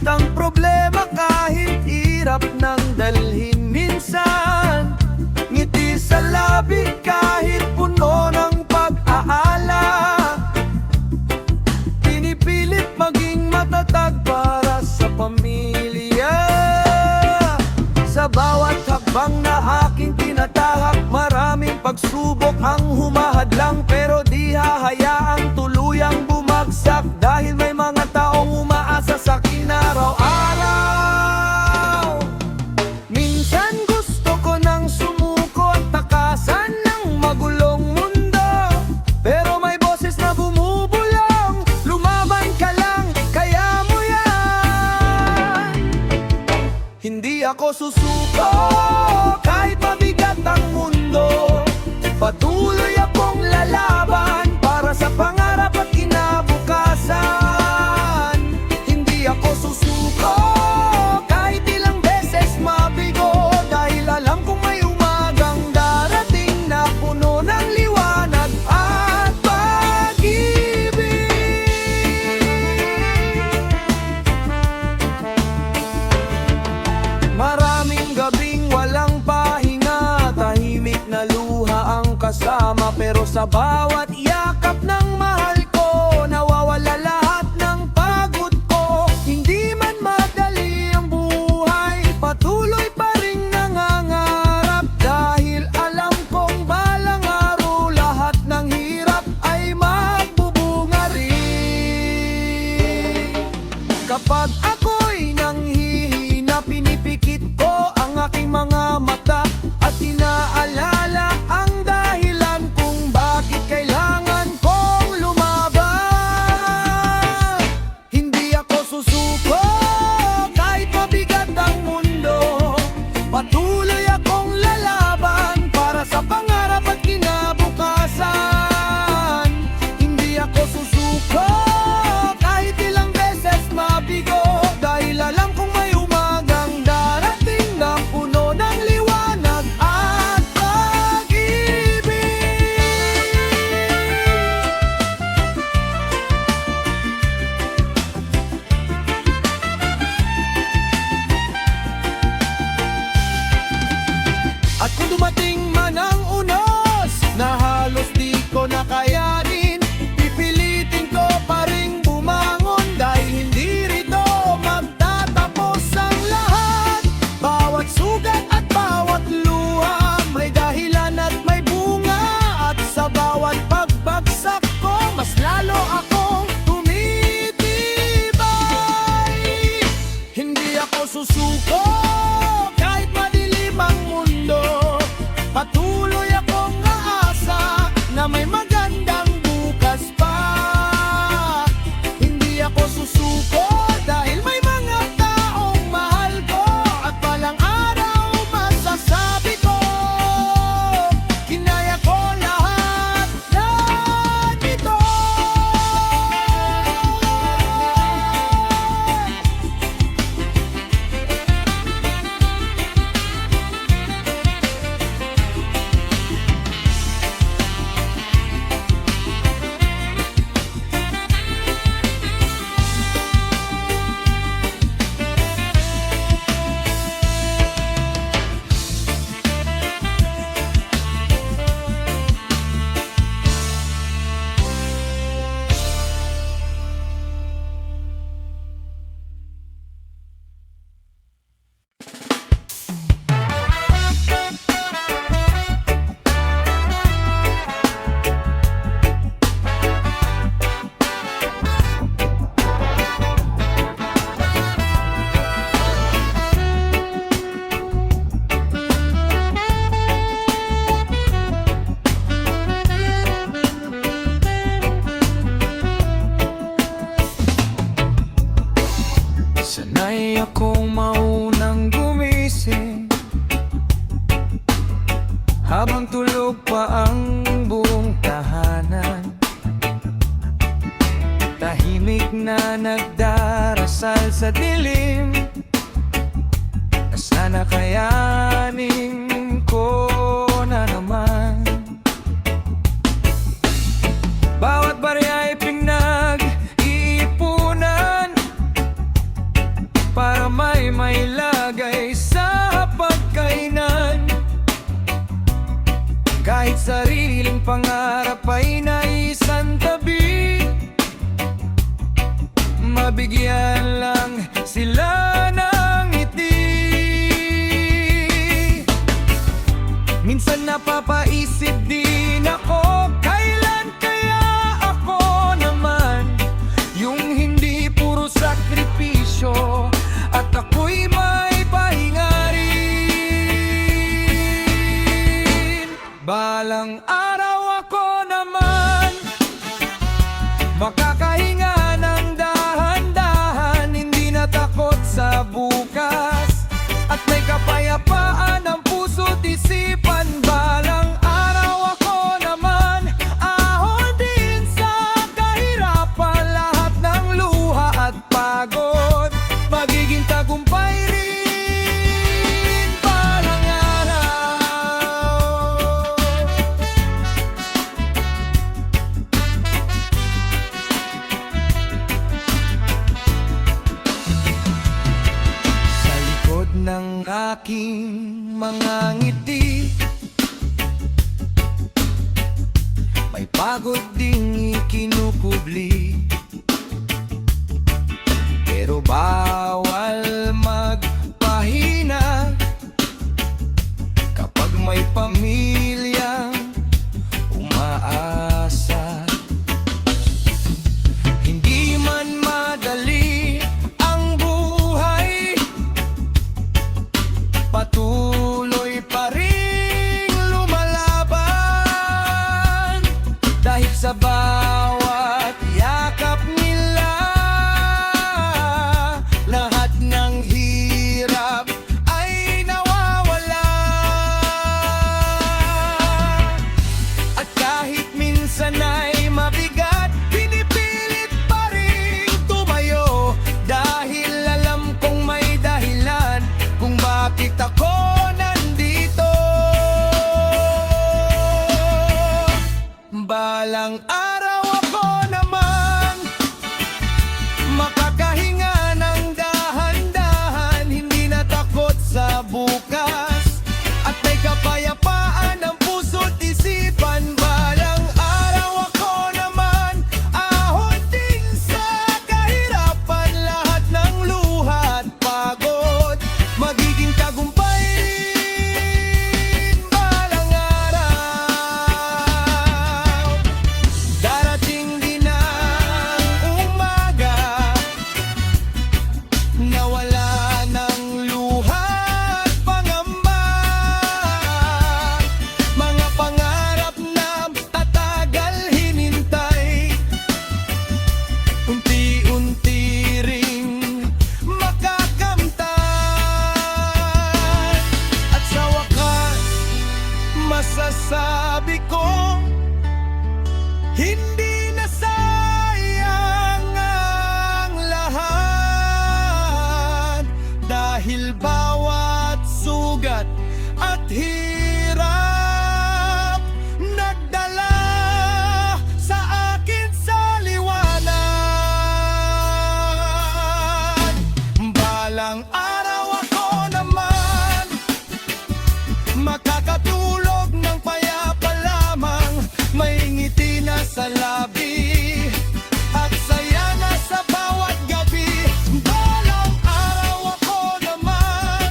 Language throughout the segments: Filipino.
ang problema kahit hirap nang dalhin minsan. Ngiti sa labi kahit puno ng pag-aalala. Pinipilit maging matatag para sa pamilya. Sa bawat hakbang na aking tinatahak, maraming pagsubok ang humahadlang, pero di hahayaang tuluyang bumagsak, dahil may mga taong umaasa sa akin araw-araw. Minsan gusto ko nang sumuko at takasan ng magulong mundo, pero may boses na bumubulong, lumaban ka lang, kaya mo yan. Hindi ako susuko kahit mabigat ang mundo, patuloy akong lalaban para sa pangarap at kinabukasan. Hindi ako susuko kahit ilang beses mabigo, dahil alam kong may umagang darating na puno ng liwanag at pag-ibig. Maraming gabing walang pahinga, tahimik na luha ang kasama, pero sa bawat yakap ng mahal ko, nawawala lahat ng pagod ko. Hindi man madali ang buhay, patuloy pa rin nangangarap, dahil alam kong balang araw lahat ng hirap ay magbubunga rin. Kapag ako'y nanghihina, pinipikit ko ang aking mga mata at inaalala ang dahilan kung bakit kailangan kong lumaban. Hindi ako susuko kahit mabigat ang mundo, patuloy akong lalaban para sa pangarap at kinabukasan. Hindi ako susuko kahit ilang beses mabigo, dahil alam kong may umagang darating na puno ng liwanag at pag-ibig. At kung dumating man ang unos na halos di ko nakayanin, pipilitin ko pa ring bumangon, dahil hindi rito magtatapos ang lahat. Bawat sugat at bawat luha may dahilan at may bunga, at sa bawat pagbagsak ko mas lalo akong tumitibay. Hindi ako susuko kahit madilim ang mundo, patuloy akong aasa na may magandang bukas pa. Hindi ako susuko dahil may mga taong mahal ko, at balang araw masasabi ko, kinaya ko lahat na ito. Sanay akong maunang gumising habang tulog pa ang buong tahanan. Tahimik na nagdarasal sa dilim, na sana kayanin ko na naman. Bawat barya ay pinag-iipunan, pangarap ay naisan tabi, mabigyan lang sila ng ngiti. Minsan napapaisip din ako, kailan kaya ako naman yung hindi puro sakripisyo at ako'y may pahinga rin. Balang araw ako naman makakahinga ng dahan-dahan, hindi na takot sa bukas at may kapayapaan ng puso't isipan. Balang araw ako naman ahon din sa kahirapan, lahat ng luha at pagod magiging tagumpay rin. Balang araw. Sa likod ng aking mga ngiti, may pagod ding ikinukubli, pero bawal magpahina kapag may pamilyang umaasa. Hindi man madali ang buhay, patuloy pa ring lumalaban, dahil sa bawat yakap nila lahat ng hirap ay nawawala. At kahit minsan ay mabigat, pinipilit pa rin tumayo, dahil alam kong may dahilan kung bakit ako nandito. Balang araw ako naman makakahinga ng dahan-dahan, hindi na takot sa bukas at may kapayapaan ng puso't isipan. Balang araw ako naman ahon din sa kahirapan, lahat ng luha at pagod magiging tagumpay rin. Balang araw, darating din ang umaga na wala ng luha at pangamba, mga pangarap na tatagal hinintay, unti-unti ring makakamtan. At sa wakas, masasabi kong hindi na sayang ang lahat, dahil bawat sugat at hirap nagdala sa akin sa liwanag. Balang araw ako naman makakatulog ng payapa lamang, may ngiti na sa labi at saya na sa bawat gabi. Balang araw ako naman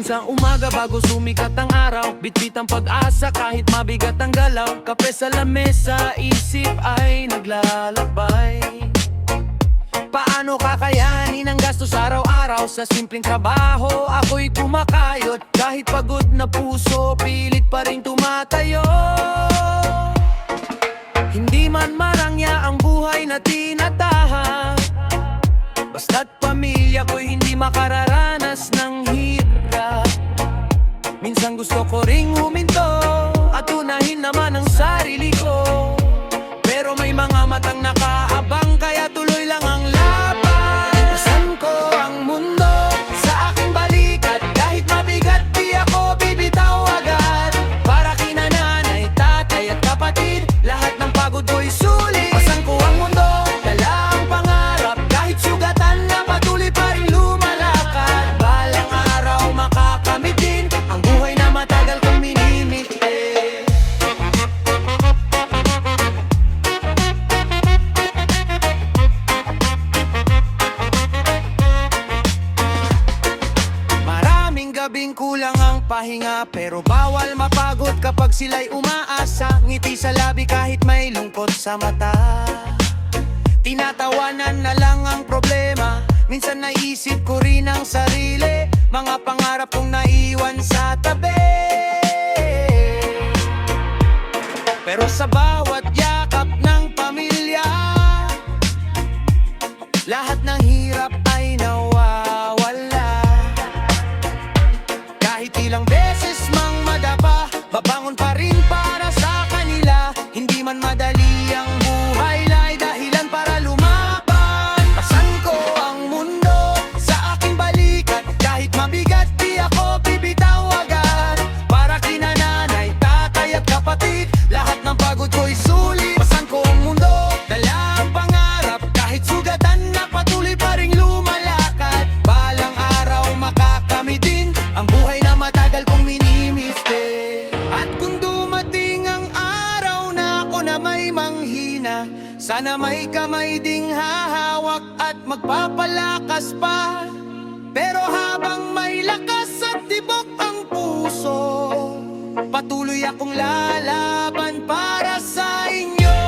sa umaga bago sumikat ang araw, bitbit ang pag-asa kahit mabigat ang galaw. Kape sa lamesa, isip ay naglalakbay. Paano kakayanin ang gastos araw-araw? Sa simpleng trabaho, ako'y kumakayod. Kahit pagod na puso, pilit pa rin tumatayo. Hindi man marangya ang buhay na tinatahak, basta't pamilya ko'y hindi makararanas ng hirap. Minsan gusto ko ring huminto at unahin naman ang sarili ko, pero may mga matang nakaabang kaya tuloy lang ang laban. Pasan ko ang mundo sa aking balikat, kahit mabigat di ako bibitaw agad. Para kina nanay, tatay at kapatid, lahat ng pagod ko'y sulit. Pasan ko ang mundo, dala ang pangarap, kahit sugatan na patuloy pa rin lumalakad. Balang araw makakamit din ang buhay na matagal kong minimiti. Maraming gabing kulang ang pahinga, pero bawal mapagod kapag sila'y umaasa. Ngiti sa labi kahit may lungkot sa mata, tinatawanan na lang ang problema. Minsan naisip ko rin ang sarili, mga pangarap kong naiwan sa tabi. Pero sa bawat yakap ng pamilya, lahat ng hirap ay nawawala. Kahit ilang beses mang madapa, babangon pa rin para sa kanila. Hindi man madali ang buhay, lay dahilan para lumaban. Pasan ko ang mundo sa aking balikat, kahit mabigat di ako bibitaw agad. Para kina nanay, tatay at kapatid, lahat ng pagod ko'y sulit. Pasan ko ang mundo, dala ang pangarap, kahit sugatan na patuloy pa rin lumalakad. Balang araw makakamit din ang buhay na matagal kong minimiste. At kung dumating ang araw na ako na may manghina, sana may kamay ding hahawak at magpapalakas pa. Pero habang may lakas at tibok ang puso, patuloy akong lalaban para sa inyo.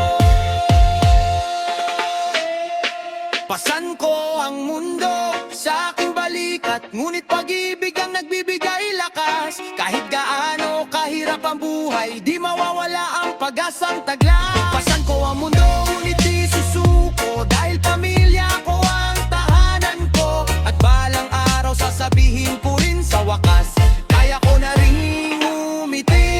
Pasan ko ang mundo sa aking balikat, ngunit pag-ibig ang nagbibigay lakas. Kahit gaano kahirap ang buhay, di mawawala ang pag-asang taglas. Pasan ko ang mundo, ngunit di susuko, dahil pamilya ko ang tahanan ko. At balang araw sasabihin ko rin sa wakas, kaya ko na rin umiti.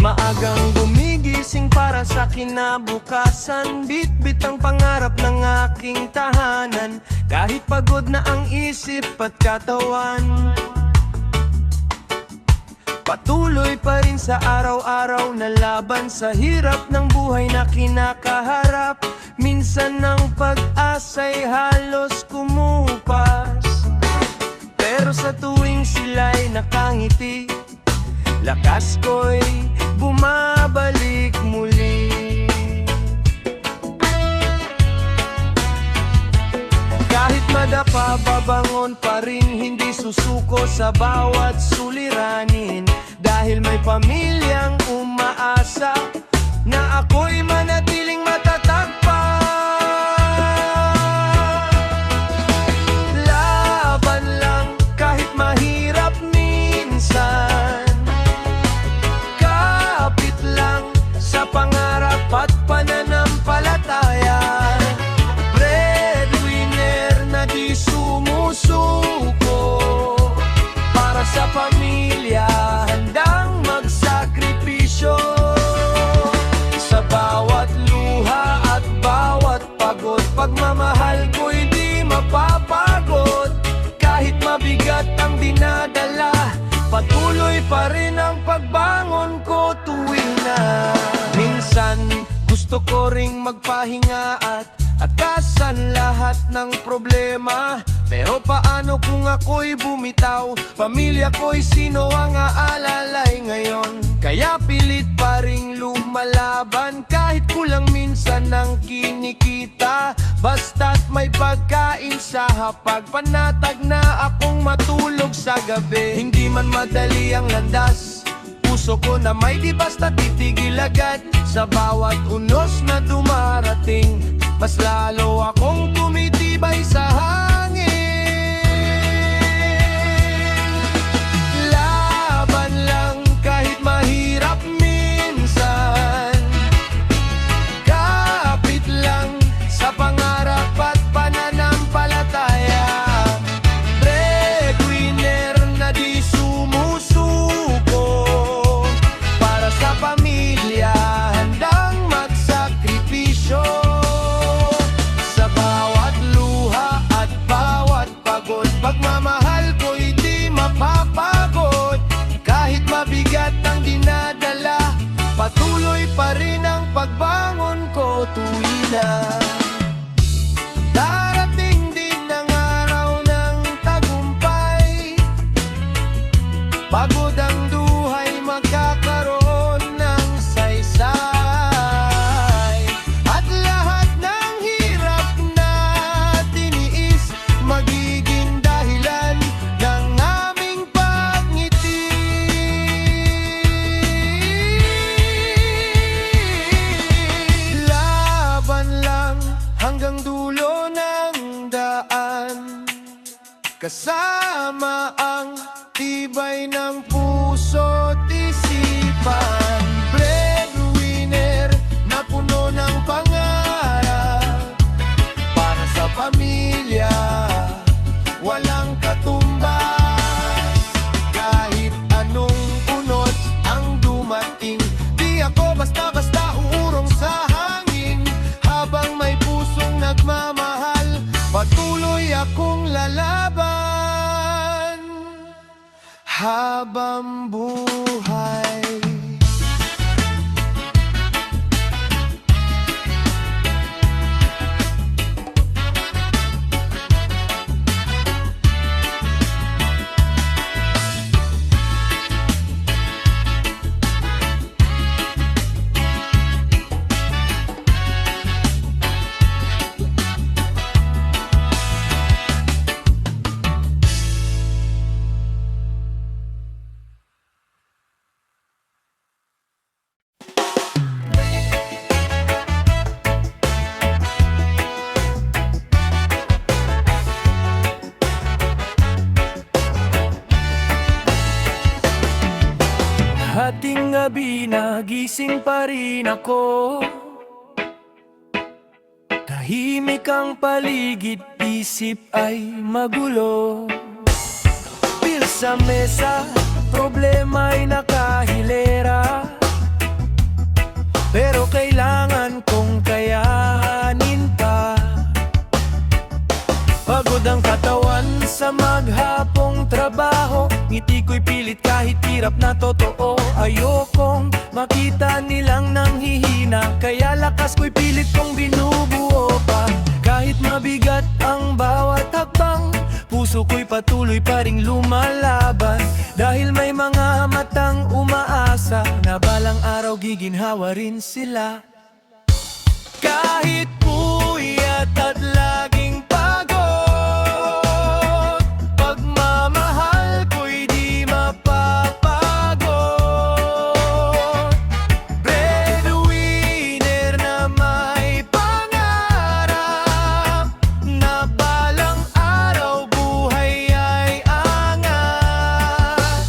Maagang gumigising para sa kinabukasan, bit-bit ang pangarap ng aking tahanan. Kahit pagod na ang isip at katawan, patuloy pa rin sa araw-araw na laban sa hirap ng buhay na kinakaharap. Minsan ang pag-asa'y halos kumupas, pero sa tuwing sila'y nakangiti, lakas ko'y bumabalik muli. Kahit madapa, babangon pa rin, hindi susuko sa bawat suliranin. Dahil may pamilyang umaasa na ako'y manatiling matatag pa. Laban lang kahit mahirap minsan, kapit lang sa pangarap at pananampalataya. Breadwinner na di sumusuko, para sa pamilya handang magsakripisyo. pa rin ang pagbangon ko tuwing na minsan gusto ko ring magpahinga at atasan lahat ng problema. Pero paano kung ako'y bumitaw? Pamilya ko'y sino ang aalalay ngayon? Kaya pilit pa ring lumalaban kahit kulang minsan ng kinikita. Basta't may pagkain sa hapag, panatag na akong matulog sa gabi. Hindi man madali ang landas, puso ko na may di basta titigil agad. Sa bawat unos na dumarating, mas lalo akong tumitibay sa hangin. Laban lang kahit mahirap minsan, kapit lang sa pangarap at pananampalataya. Breadwinner na di sumusuko, para sa pamilya handang magsakripisyo. Sa bawat luha at bawat pagod, pagmamahal ko'y di mapapagod. Kahit mabigat ang dinadala, patuloy pa rin ang pagbangon ko tuwing na darating din ang araw ng tagumpay. Pagod ang duhay, magkakaroon ng saysay, at lahat ng hirap na tiniis magiging dahilan ng aming pagngiti. Laban lang hanggang dulo ng daan, kasama ang tibay ng puso't isipan. Breadwinner na puno ng pangarap, para sa pamilya walang katumbas. Kahit anong unos ang dumating, di ako basta-basta uurong sa hangin. Habang may pusong nagmamahal, patuloy akong lalaban habang buhay. Hating gabi nagising pa rin ako, tahimik ang paligid, isip ay magulo. Bil sa mesa, problema ay nakahilera, pero kailangan kong kayanin pa. Pagod ang katawan sa maghapong trabaho, ngiti ko'y pilit kahit hirap na totoo. Ayokong makita nilang nanghihina, kaya lakas ko'y pilit kong binubuo pa. Kahit mabigat ang bawat hakbang, puso ko'y patuloy pa ring lumalaban. Dahil may mga matang umaasa na balang araw giginhawa rin sila. Kahit puyat at laging pagod, pagmamahal ko'y di mapapagod. Breadwinner na may pangarap, na balang araw buhay ay angat.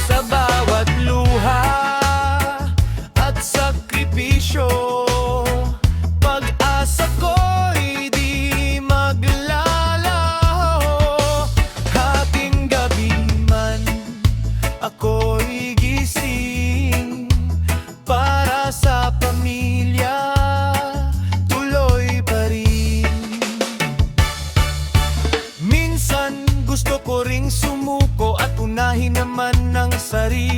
Sa bawat luha at sakripisyo, pag-asa ko'y di maglalaho. Hating gabi man ako'y gising, para sa pamilya tuloy pa rin. Minsan gusto ko ring sumuko at unahin naman ng sarili.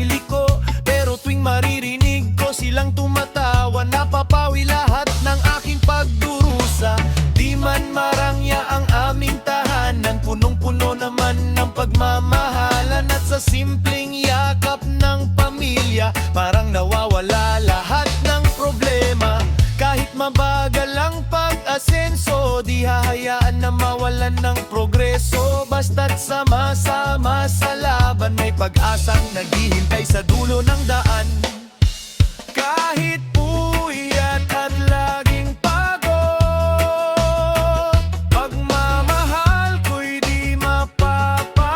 pamilya, parang nawawala lahat ng problema. Kahit mabagal ang pag-asenso, di hahayaan na mawalan ng progreso. Basta't sama-sama sa laban, may pag-asang naghihintay sa dulo ng daan. Kahit puyat at laging pagod, pagmamahal ko'y di mapapagod.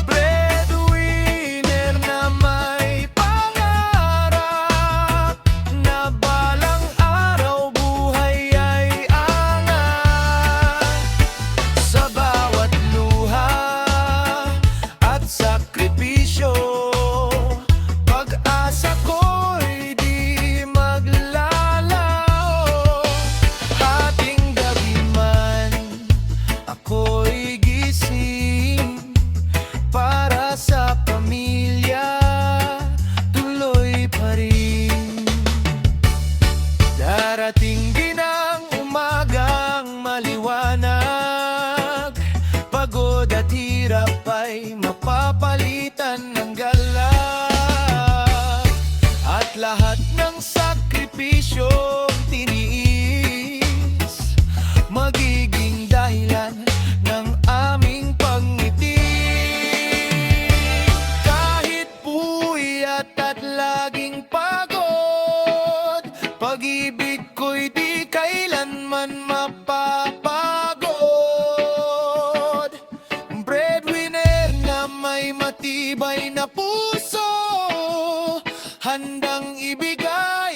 Breadwinner na may pangarap, na balang araw buhay ay angat. Sa bawat luha at sakripisyo, pag-asa ko'y di maglalaho. Hating gabi man, ako'y gising para sa pamilya, tuloy pa rin. Darating din ang umagang maliwanag, pagod at hirap ay mapapalitan ng galak. At lahat ng sakripisyong tiniis, magiging dahilan ng aming pangngiti. Kahit puyat at laging pagod, pag-ibig ko'y di kailanman mapapagod. Breadwinner na may matibay na puso, handang ibigay